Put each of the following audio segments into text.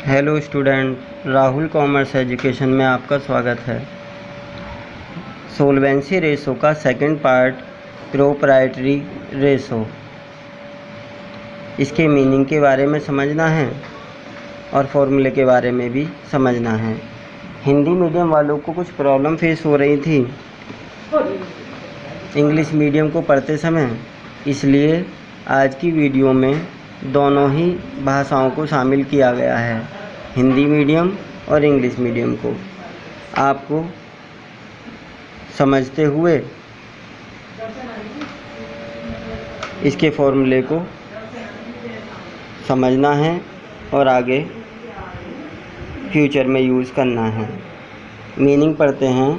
Hello student, Rahul commerce education में आपका स्वागत है। सोल्वेंसी रेशो का सेकंड पार्ट प्रोप्राइटरी रेशो, इसके मीनिंग के बारे में समझना है और फॉर्मूले के बारे में भी समझना है। हिंदी मीडियम वालों को कुछ प्रॉब्लम फेस हो रही थी इंग्लिश मीडियम को पढ़ते समय, इसलिए आज की वीडियो में दोनों ही भाषाओं को शामिल किया गया है, हिंदी मीडियम और इंग्लिश मीडियम को। आपको समझते हुए इसके फॉर्मूले को समझना है और आगे फ्यूचर में यूज़ करना है। मीनिंग पढ़ते हैं।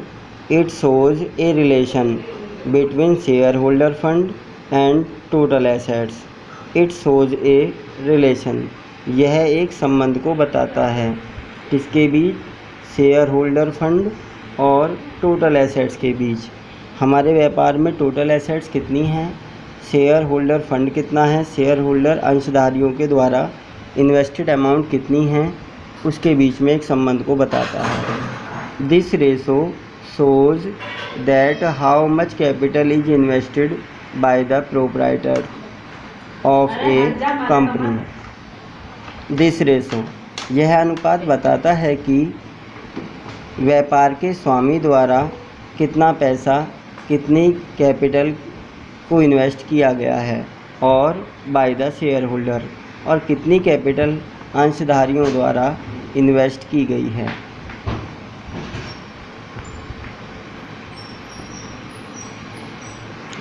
It shows a relation between share holder fund and total assets. It shows a relation, यह एक संबंध को बताता है किसके बीच, शेयर होल्डर फंड और टोटल एसेट्स के बीच। हमारे व्यापार में टोटल एसेट्स कितनी हैं, शेयर होल्डर फंड कितना है, शेयर होल्डर अंशधारियों के द्वारा इन्वेस्टेड अमाउंट कितनी है, उसके बीच में एक संबंध को बताता है। This ratio shows that how much capital is invested by the proprietor of A company. This ratio, यह अनुपात बताता है कि व्यापार के स्वामी द्वारा कितना पैसा, कितनी कैपिटल को इन्वेस्ट किया गया है, और बाय द शेयर होल्डर, और कितनी कैपिटल अंशधारियों द्वारा इन्वेस्ट की गई है।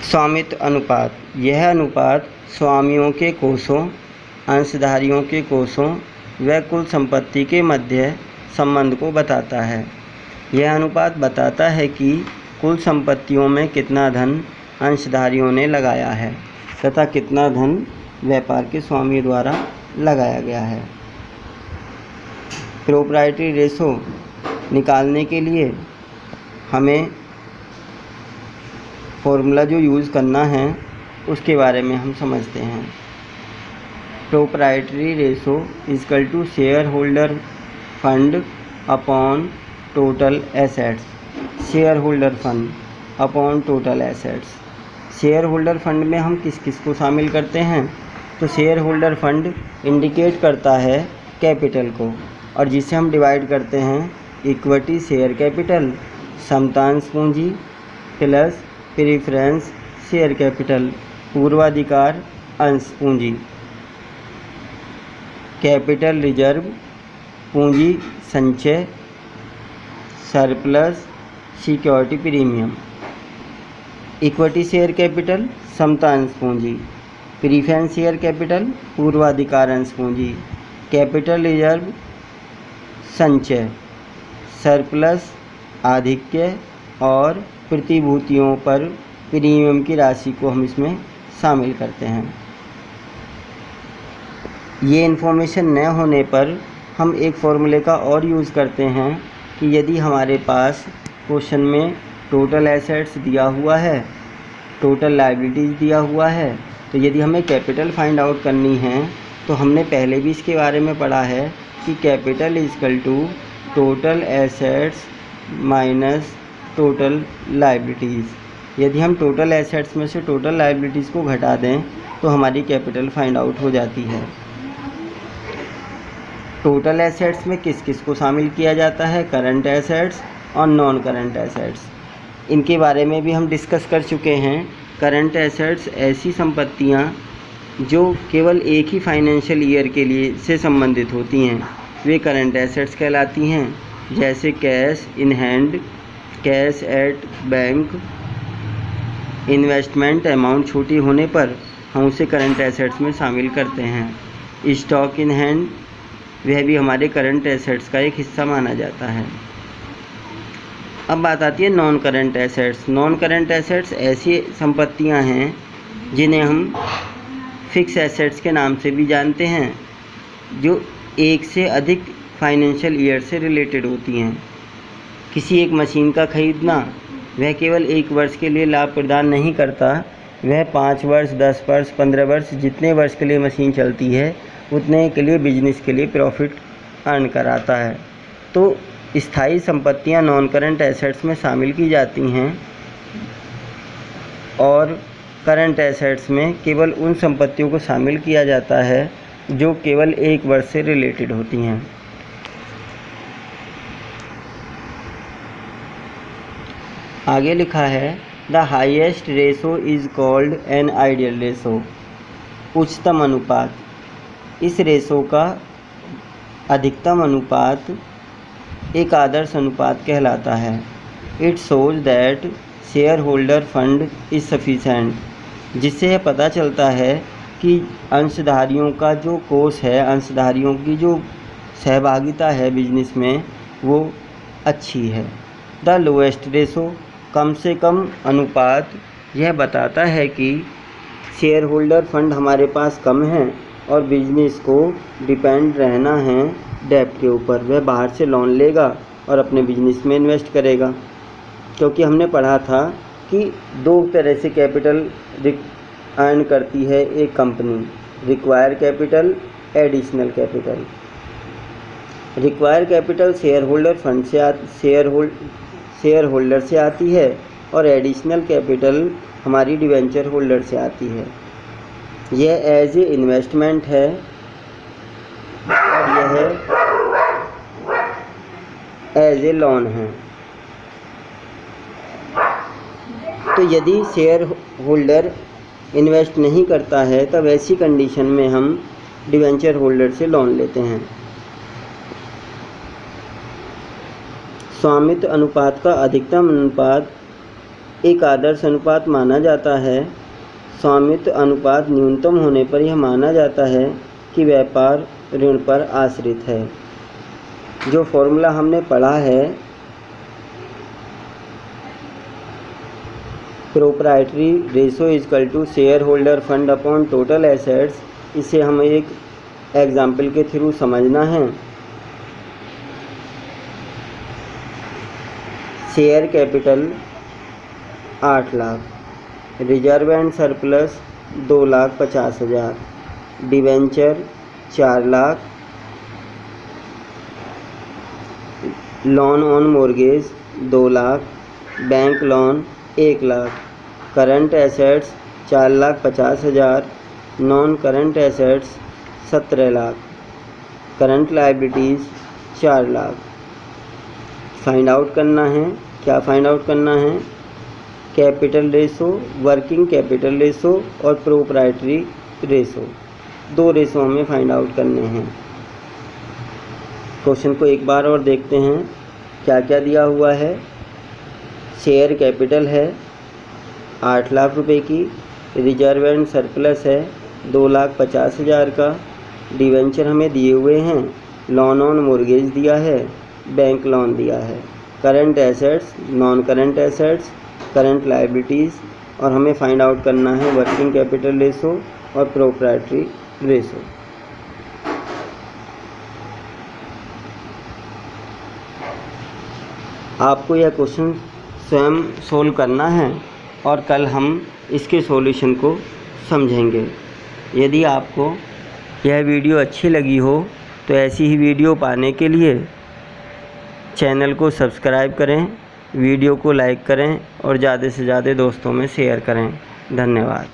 स्वामित्व अनुपात, यह अनुपात स्वामियों के कोषों, अंशधारियों के कोषों व कुल संपत्ति के मध्य संबंध को बताता है। यह अनुपात बताता है कि कुल संपत्तियों में कितना धन अंशधारियों ने लगाया है तथा कितना धन व्यापार के स्वामी द्वारा लगाया गया है। प्रोप्राइटरी रेशो निकालने के लिए हमें फॉर्मूला जो यूज़ करना है उसके बारे में हम समझते हैं। Proprietary ratio equal to share holder fund upon total assets. Share holder fund upon total assets. Share holder fund में हम किस किस को शामिल करते हैं, तो शेयर होल्डर फंड इंडिकेट करता है कैपिटल को, और जिसे हम डिवाइड करते हैं इक्विटी शेयर कैपिटल, समतांश पूंजी प्लस प्रेफरेंस शेयर कैपिटल, पूर्वाधिकार अंश पूंजी। कैपिटल रिजर्व पूंजी संचय, surplus security premium. Equity share capital समतांश पूंजी, प्रीफरेंस शेयर कैपिटल पूर्वाधिकार अंश पूंजी, कैपिटल रिजर्व संचय, सरप्लस आधिक्य, और प्रतिभूतियों पर प्रीमियम की राशि को हम इसमें शामिल करते हैं। ये इन्फॉर्मेशन न होने पर हम एक फॉर्मूले का और यूज़ करते हैं कि यदि हमारे पास क्वेश्चन में टोटल एसेट्स दिया हुआ है, टोटल लायबिलिटीज़ दिया हुआ है, तो यदि हमें कैपिटल फाइंड आउट करनी है तो हमने पहले भी इसके बारे में पढ़ा है कि capital equal to total assets minus total liabilities. यदि हम टोटल एसेट्स में से टोटल लायबिलिटीज़ को घटा दें तो हमारी कैपिटल फाइंड आउट हो जाती है। टोटल एसेट्स में किस किस को शामिल किया जाता है, करंट एसेट्स और नॉन करंट एसेट्स। इनके बारे में भी हम डिस्कस कर चुके हैं। करंट एसेट्स ऐसी संपत्तियां जो केवल एक ही फाइनेंशियल ईयर के लिए से संबंधित होती हैं, वे करंट एसेट्स कहलाती हैं, जैसे cash in hand, cash at bank. Investment amount छोटी होने पर हम उसे करंट एसेट्स में शामिल करते हैं। स्टॉक इन हैंड, वह भी हमारे करंट एसेट्स का एक हिस्सा माना जाता है। अब बात आती है non current assets. Non current assets ऐसी संपत्तियां हैं जिन्हें हम फिक्स एसेट्स के नाम से भी जानते हैं, जो एक से अधिक फाइनेंशियल ईयर से रिलेटेड होती हैं। किसी एक मशीन का खरीदना वह केवल 1 वर्ष के लिए लाभ प्रदान नहीं करता, वह 5 वर्ष, 10 वर्ष, 15 वर्ष, जितने वर्ष के लिए मशीन चलती है उतने के लिए बिजनेस के लिए प्रॉफिट अर्न कराता है। तो स्थायी संपत्तियां नॉन करंट एसेट्स में शामिल की जाती हैं और करंट एसेट्स में केवल उन संपत्तियों को शामिल किया जाता है जो केवल 1 वर्ष से रिलेटेड होती हैं। आगे लिखा है the highest ratio is called an ideal ratio. उच्चतम अनुपात, इस रेशो का अधिकतम अनुपात एक आदर्श अनुपात कहलाता है। It shows that share holder fund is sufficient, जिससे यह पता चलता है कि अंशधारियों का जो कोष है, अंशधारियों की जो सहभागिता है बिजनेस में, वो अच्छी है। द लोएस्ट रेशो, कम से कम अनुपात, यह बताता है कि शेयर होल्डर फंड हमारे पास कम है और बिजनेस को डिपेंड रहना है डेब्ट के ऊपर। वह बाहर से लोन लेगा और अपने बिजनेस में इन्वेस्ट करेगा, क्योंकि हमने पढ़ा था कि 2 तरह से कैपिटल अर्न करती है एक company, require capital, additional capital. Require capital share holder fund से शेयर होल्डर से आती है और एडिशनल कैपिटल हमारी डिवेंचर होल्डर से आती है। यह एज ए इन्वेस्टमेंट है और यह एज ए लोन है। तो यदि शेयर होल्डर इन्वेस्ट नहीं करता है तब ऐसी कंडीशन में हम डिवेंचर होल्डर से लोन लेते हैं। स्वामित्व अनुपात का अधिकतम अनुपात एक आदर्श अनुपात माना जाता है। स्वामित्व अनुपात न्यूनतम होने पर यह माना जाता है कि व्यापार ऋण पर आश्रित है। जो फॉर्मूला हमने पढ़ा है proprietary ratio equal to share holder fund upon total assets, इसे हमें एक एग्जाम्पल के थ्रू समझना है। Share capital 8 lakh, reserve and surplus 2,50,000, debenture 4 lakh, loan on mortgage 2 lakh, bank loan 1 lakh, current assets 4,50,000, non current assets 17 lakh, current liabilities 4 lakh. Find out करना है, क्या find out करना है? Capital ratio, working capital ratio और प्रोप्राइटरी रेशो, 2 रेशो हमें find out करने हैं। Question को एक बार और देखते हैं क्या क्या दिया हुआ है। शेयर कैपिटल है 8 लाख रुपए की, रिजर्व एंड सरप्लस है 2,50,000 का, डिवेंचर हमें दिए हुए हैं, लोन ऑन मॉर्गेज दिया है, बैंक लोन दिया है, current assets, non current assets, current liabilities, और हमें फाइंड आउट करना है वर्किंग कैपिटल रेशो और प्रोप्राइटरी रेशो। आपको यह क्वेश्चन स्वयं सोल्व करना है और कल हम इसके सॉल्यूशन को समझेंगे। यदि आपको यह वीडियो अच्छी लगी हो तो ऐसी ही वीडियो पाने के लिए चैनल को सब्सक्राइब करें, वीडियो को लाइक करें और ज़्यादा से ज़्यादा दोस्तों में शेयर करें। धन्यवाद।